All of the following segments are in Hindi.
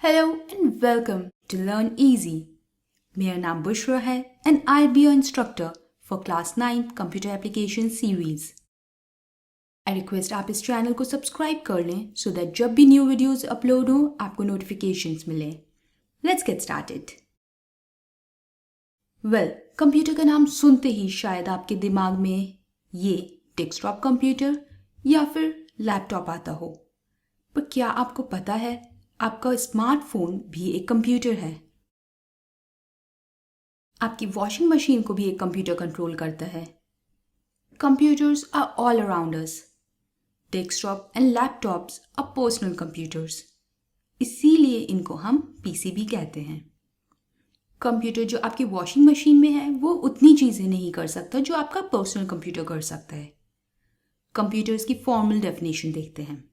Hello and welcome to Learn Easy. मेरा नाम बुशरा है and I'll be your instructor for class 9 Computer Application Series. I request आप इस चैनल को सब्सक्राइब कर लें so that जब भी न्यू वीडियोस अपलोड हो आपको नोटिफिकेशंस मिले. Let's get started. Well, computer का नाम सुनते ही शायद आपके दिमाग में ये डेस्कटॉप कंप्यूटर या फिर लैपटॉप आता हो. पर क्या आपको पता है आपका स्मार्टफोन भी एक कंप्यूटर है. आपकी वॉशिंग मशीन को भी एक कंप्यूटर कंट्रोल करता है. Computers are all around us. Desktop and laptops are personal computers. इसीलिए इनको हम पीसी भी कहते हैं. कंप्यूटर जो आपकी वॉशिंग मशीन में है वो उतनी चीज़ें नहीं कर सकता जो आपका पर्सनल कंप्यूटर कर सकता है. कंप्यूटर्स की फॉर्मल डेफिनेशन देखते हैं.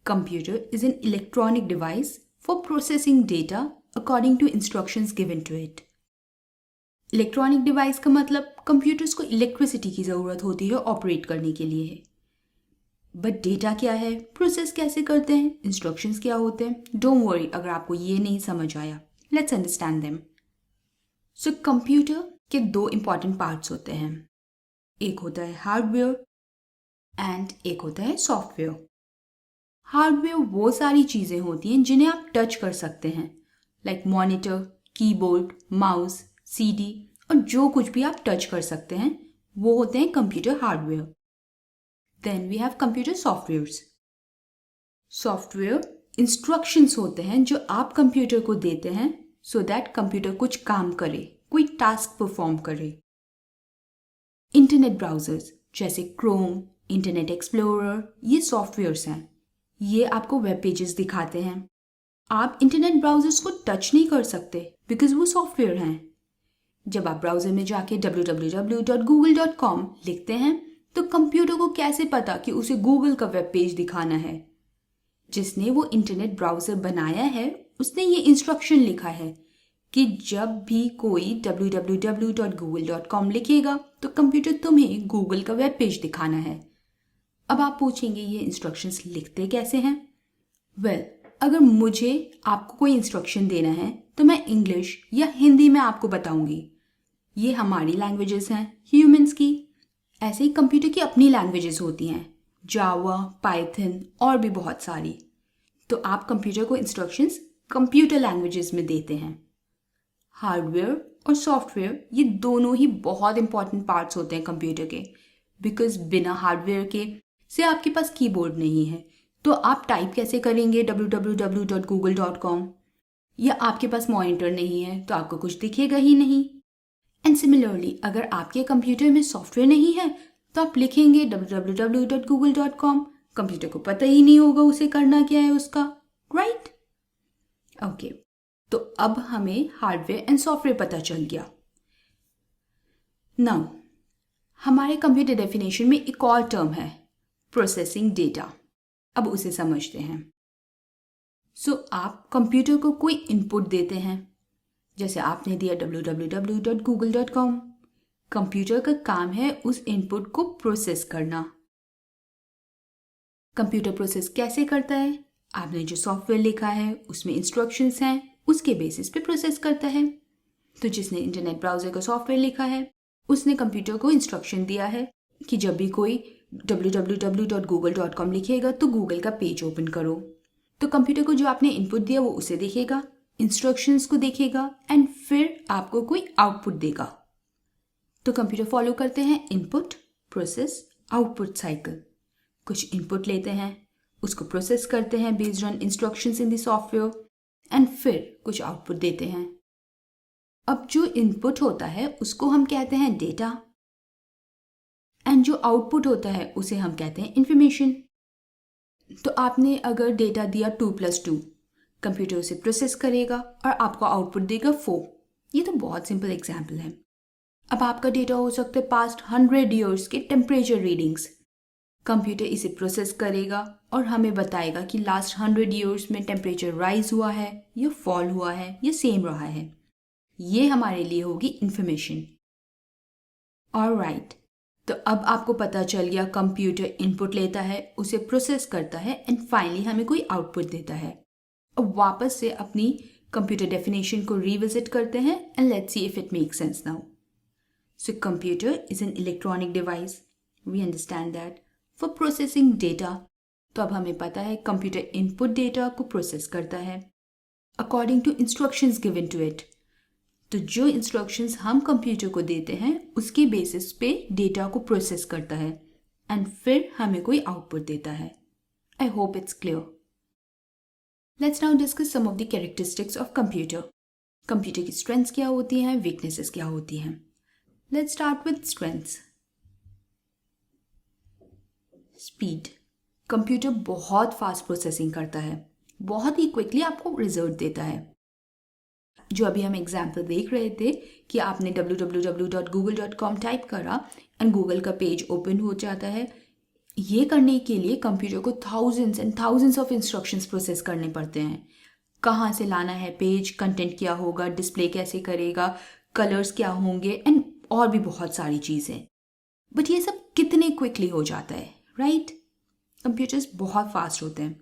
Computer is an electronic device for processing data according to instructions given to it. Electronic device का मतलब कंप्यूटर्स को इलेक्ट्रिसिटी की ज़रूरत होती है ऑपरेट करने के लिए है. बट डेटा क्या है, प्रोसेस कैसे करते हैं, इंस्ट्रक्शंस क्या होते हैं. डोंट वरी अगर आपको ये नहीं समझ आया. Let's understand them. So computer के दो इंपॉर्टेंट पार्ट्स होते हैं. एक होता है हार्डवेयर एंड एक होता है सॉफ्टवेयर. हार्डवेयर वो सारी चीज़ें होती हैं जिन्हें आप टच कर सकते हैं, like monitor, keyboard, mouse, CD और जो कुछ भी आप टच कर सकते हैं वो होते हैं computer hardware. Then we have computer softwares. Software instructions होते हैं जो आप कंप्यूटर को देते हैं सो दैट कंप्यूटर कुछ काम करे, कोई टास्क परफॉर्म करे. इंटरनेट ब्राउजर्स जैसे क्रोम, इंटरनेट एक्सप्लोरर ये सॉफ्टवेयर्स हैं. ये आपको वेब पेजेस दिखाते हैं. आप इंटरनेट ब्राउजर्स को टच नहीं कर सकते बिकॉज वो सॉफ्टवेयर हैं. जब आप ब्राउजर में जाके www.google.com लिखते हैं तो कंप्यूटर को कैसे पता कि उसे गूगल का वेब पेज दिखाना है. जिसने वो इंटरनेट ब्राउजर बनाया है उसने ये इंस्ट्रक्शन लिखा है कि जब भी कोई www.google.com लिखेगा तो कंप्यूटर तुम्हें गूगल का वेब पेज दिखाना है. अब आप पूछेंगे ये इंस्ट्रक्शंस लिखते कैसे हैं. वेल, अगर मुझे आपको कोई इंस्ट्रक्शन देना है तो मैं इंग्लिश या हिंदी में आपको बताऊंगी. ये हमारी लैंग्वेजेस हैं ह्यूमंस की. ऐसे ही कंप्यूटर की अपनी लैंग्वेजेस होती हैं, जावा, पाइथन और भी बहुत सारी. तो आप कंप्यूटर को इंस्ट्रक्शंस कंप्यूटर लैंग्वेजेस में देते हैं. हार्डवेयर और सॉफ्टवेयर ये दोनों ही बहुत इंपॉर्टेंट पार्ट्स होते हैं कंप्यूटर के. बिकॉज बिना हार्डवेयर के से आपके पास कीबोर्ड नहीं है तो आप टाइप कैसे करेंगे www.google.com. या आपके पास मॉनिटर नहीं है तो आपको कुछ दिखेगा ही नहीं. एंड सिमिलरली अगर आपके कंप्यूटर में सॉफ्टवेयर नहीं है तो आप लिखेंगे www.google.com. कंप्यूटर को पता ही नहीं होगा उसे करना क्या है उसका, राइट? ओके, तो अब हमें हार्डवेयर एंड सॉफ्टवेयर पता चल गया. नाउ हमारे कंप्यूटर डेफिनेशन में एक और टर्म है, प्रोसेसिंग डेटा. अब उसे समझते हैं. सो आप कंप्यूटर को कोई इनपुट देते हैं. जैसे आपने दिया www.google.com. कंप्यूटर का काम है उस इनपुट को प्रोसेस करना. कंप्यूटर प्रोसेस कैसे करता है? आपने जो सॉफ्टवेयर लिखा है उसमें इंस्ट्रक्शंस हैं, उसके बेसिस पे प्रोसेस करता है. तो जिसने इंटरनेट ब्राउजर का सॉफ्टवेयर लिखा है उसने कंप्यूटर को इंस्ट्रक्शन दिया है कि जब भी कोई www.google.com लिखेगा तो गूगल का पेज ओपन करो. तो कंप्यूटर को जो आपने इनपुट दिया वो उसे देखेगा, इंस्ट्रक्शंस को देखेगा एंड फिर आपको कोई आउटपुट देगा. तो कंप्यूटर फॉलो करते हैं इनपुट, प्रोसेस, आउटपुट साइकिल. कुछ इनपुट लेते हैं, उसको प्रोसेस करते हैं based on instructions in the software and फिर कुछ आउटपुट देते हैं. अब जो इनपुट होता है उसको हम कहते हैं डेटा एंड जो आउटपुट होता है उसे हम कहते हैं इंफॉर्मेशन. तो आपने अगर डेटा दिया 2+2, कंप्यूटर उसे प्रोसेस करेगा और आपको आउटपुट देगा 4. ये तो बहुत सिंपल एग्जाम्पल है. अब आपका डेटा हो सकता है पास्ट 100 ईयर्स के टेम्परेचर रीडिंग्स. कंप्यूटर इसे प्रोसेस करेगा और हमें बताएगा कि लास्ट 100 ईयर्स में टेम्परेचर राइज हुआ है या फॉल हुआ है या सेम रहा है. ये हमारे लिए होगी इंफॉर्मेशन. ऑलराइट, तो अब आपको पता चल गया कंप्यूटर इनपुट लेता है, उसे प्रोसेस करता है एंड फाइनली हमें कोई आउटपुट देता है. अब वापस से अपनी कंप्यूटर डेफिनेशन को रिविजिट करते हैं and let's see if it makes sense now. So computer is an electronic device. We understand that. For processing data, तो अब हमें पता है कंप्यूटर इनपुट डेटा को प्रोसेस करता है according to instructions given to it. तो जो इंस्ट्रक्शंस हम कंप्यूटर को देते हैं उसके बेसिस पे डेटा को प्रोसेस करता है एंड फिर हमें कोई आउटपुट देता है. I hope it's clear. Let's now discuss some of the characteristics of computer. Computer की स्ट्रेंथ्स क्या होती हैं, वीकनेसेस क्या होती हैं. Let's start with strengths. Speed. Computer बहुत फास्ट प्रोसेसिंग करता है, बहुत ही क्विकली आपको रिजल्ट देता है. जो अभी हम एग्जाम्पल देख रहे थे कि आपने www.google.com टाइप करा एंड गूगल का पेज ओपन हो जाता है. ये करने के लिए कंप्यूटर को thousands and thousands of instructions process करने पड़ते हैं. कहाँ से लाना है पेज, कंटेंट क्या होगा, डिस्प्ले कैसे करेगा, कलर्स क्या होंगे एंड और भी बहुत सारी चीज़ें. बट ये सब कितने क्विकली हो जाता है, राइट? कंप्यूटर्स बहुत फास्ट होते हैं.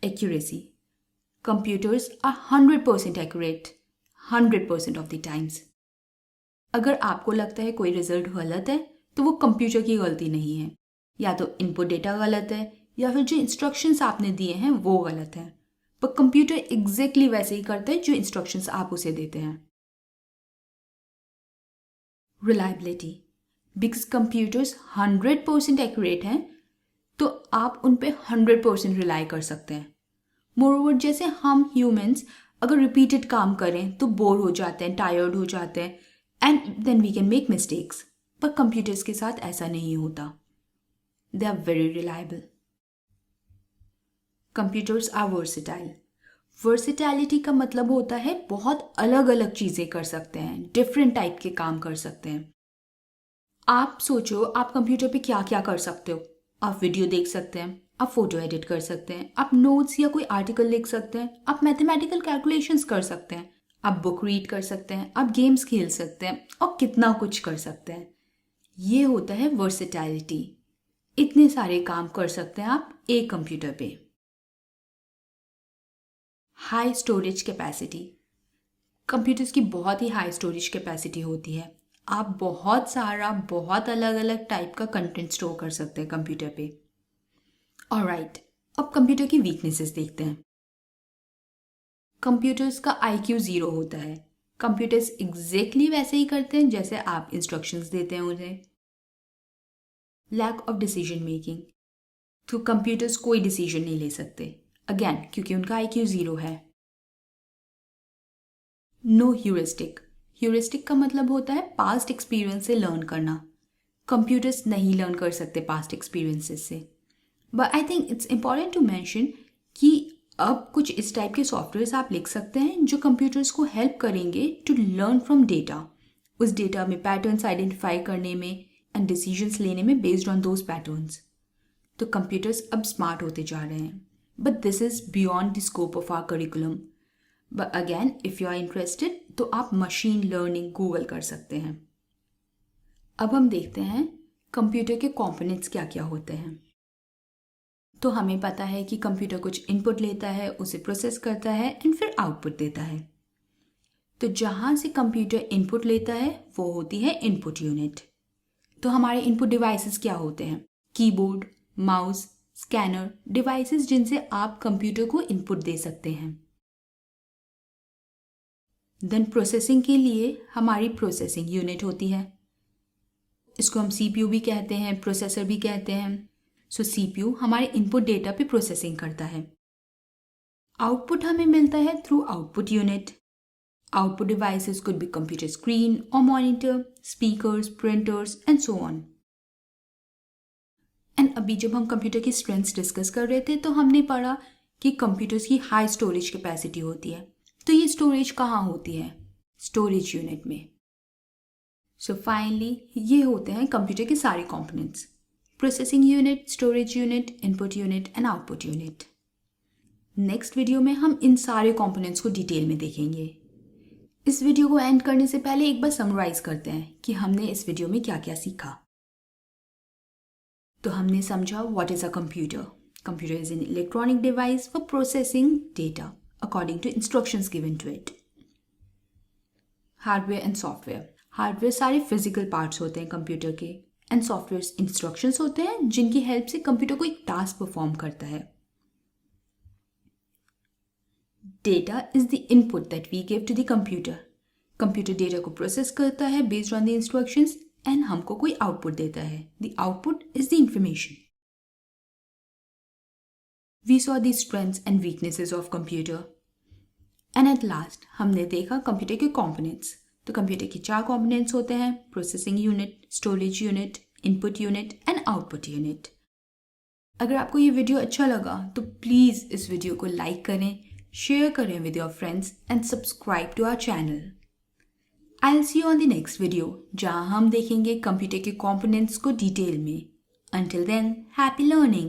Accuracy. Computers are 100% accurate 100% of the times. अगर आपको लगता है कोई रिजल्ट गलत है तो वो कंप्यूटर की गलती नहीं है. या तो इनपुट डेटा गलत है या फिर जो इंस्ट्रक्शंस आपने दिए हैं वो गलत है. पर कंप्यूटर एग्जैक्टली वैसे ही करता है जो इंस्ट्रक्शंस आप उसे देते हैं. रिलायबिलिटी. बिकॉज कंप्यूटर्स 100% एक्यूरेट हैं तो आप उन पे 100% रिलाई कर सकते हैं. मोरओवर जैसे हम ह्यूमंस अगर रिपीटेड काम करें तो बोर हो जाते हैं, टायर्ड हो जाते हैं and then we can make mistakes. पर कंप्यूटर्स के साथ ऐसा नहीं होता. They are very reliable. Computers are versatile. Versatility का मतलब होता है बहुत अलग अलग चीज़ें कर सकते हैं, डिफरेंट टाइप के काम कर सकते हैं. आप सोचो आप कंप्यूटर पे क्या क्या कर सकते हो. आप वीडियो देख सकते हैं, आप फोटो एडिट कर सकते हैं, आप नोट्स या कोई आर्टिकल लिख सकते हैं, आप मैथमेटिकल कैलकुलेशंस कर सकते हैं, आप बुक रीड कर सकते हैं, आप गेम्स खेल सकते हैं और कितना कुछ कर सकते हैं. ये होता है वर्सेटैलिटी. इतने सारे काम कर सकते हैं आप एक कंप्यूटर पे. High storage capacity. कंप्यूटर्स की बहुत ही हाई स्टोरेज कैपेसिटी होती है. आप बहुत सारा बहुत अलग अलग टाइप का कंटेंट स्टोर कर सकते हैं कंप्यूटर पे. ऑलराइट, अब कंप्यूटर की वीकनेसेस देखते हैं. कंप्यूटर्स का IQ 0 होता है. कंप्यूटर्स एग्जैक्टली वैसे ही करते हैं जैसे आप इंस्ट्रक्शंस देते हैं उन्हें. Lack of decision making. तो कंप्यूटर्स कोई डिसीजन नहीं ले सकते, अगेन क्योंकि उनका IQ 0 है. No heuristic. ह्यूरिस्टिक का मतलब होता है पास्ट एक्सपीरियंस से लर्न करना. कंप्यूटर्स नहीं लर्न कर सकते पास्ट एक्सपीरियंसेस से. But I think it's important to mention कि अब कुछ इस टाइप के सॉफ्टवेयर्स आप लिख सकते हैं जो कंप्यूटर्स को हेल्प करेंगे टू लर्न फ्रॉम डेटा. उस डेटा में पैटर्न्स आइडेंटिफाई करने में एंड डिसीजंस लेने में बेस्ड ऑन दोज पैटर्न्स. तो कंप्यूटर्स अब स्मार्ट होते जा रहे हैं. But this is beyond the scope of our curriculum. But again if you are interested तो आप मशीन लर्निंग गूगल कर सकते हैं. अब हम देखते हैं कंप्यूटर के कॉम्पोनेंट्स क्या क्या होते हैं. तो हमें पता है कि कंप्यूटर कुछ इनपुट लेता है, उसे प्रोसेस करता है एंड फिर आउटपुट देता है. तो जहाँ से कंप्यूटर इनपुट लेता है वो होती है इनपुट यूनिट. तो हमारे इनपुट डिवाइसेस क्या होते हैं? कीबोर्ड, माउस, स्कैनर, डिवाइसेस जिनसे आप कंप्यूटर को इनपुट दे सकते हैं. देन प्रोसेसिंग के लिए हमारी प्रोसेसिंग यूनिट होती है. इसको हम CPU भी कहते हैं, प्रोसेसर भी कहते हैं. सो CPU हमारे इनपुट डेटा पे प्रोसेसिंग करता है. आउटपुट हमें मिलता है through output unit. Output devices could be computer screen or monitor, speakers, printers and so on. And अभी जब हम कंप्यूटर की स्ट्रेंथ्स डिस्कस कर रहे थे तो हमने पढ़ा कि कंप्यूटर्स की हाई स्टोरेज कैपेसिटी होती है. तो ये स्टोरेज कहाँ होती है? स्टोरेज यूनिट में. सो फाइनली ये होते हैं कंप्यूटर के सारे components: processing unit, storage unit, input unit and output unit. Next video में हम इन सारे कंपोनेंट्स को डिटेल में देखेंगे. इस वीडियो को एंड करने से पहले एक बार समराइज करते हैं कि हमने इस वीडियो में क्या क्या सीखा. तो हमने समझा what is a computer. Computer is an electronic device for processing data according to instructions given to it. Hardware and software. Hardware सारे physical parts होते हैं कंप्यूटर के, एंड सॉफ्टवेयर इंस्ट्रक्शंस होते हैं जिनकी हेल्प से कंप्यूटर कोई टास्क परफॉर्म करता है. Data is the input that we give to the computer. Computer data को प्रोसेस करता है based on the instructions and हमको कोई आउटपुट देता है. The output is the information. We saw the strengths and weaknesses of computer. And at last हमने देखा कंप्यूटर के कॉम्पोनेंट्स. तो कंप्यूटर के 4 कॉम्पोनेंट्स होते हैं: processing unit, storage unit, input unit and output unit. अगर आपको ये वीडियो अच्छा लगा तो प्लीज़ इस वीडियो को लाइक करें, शेयर करें with your friends and subscribe to our channel. I'll see you on the next video जहाँ हम देखेंगे कंप्यूटर के कंपोनेंट्स को डिटेल में. Until then, happy learning!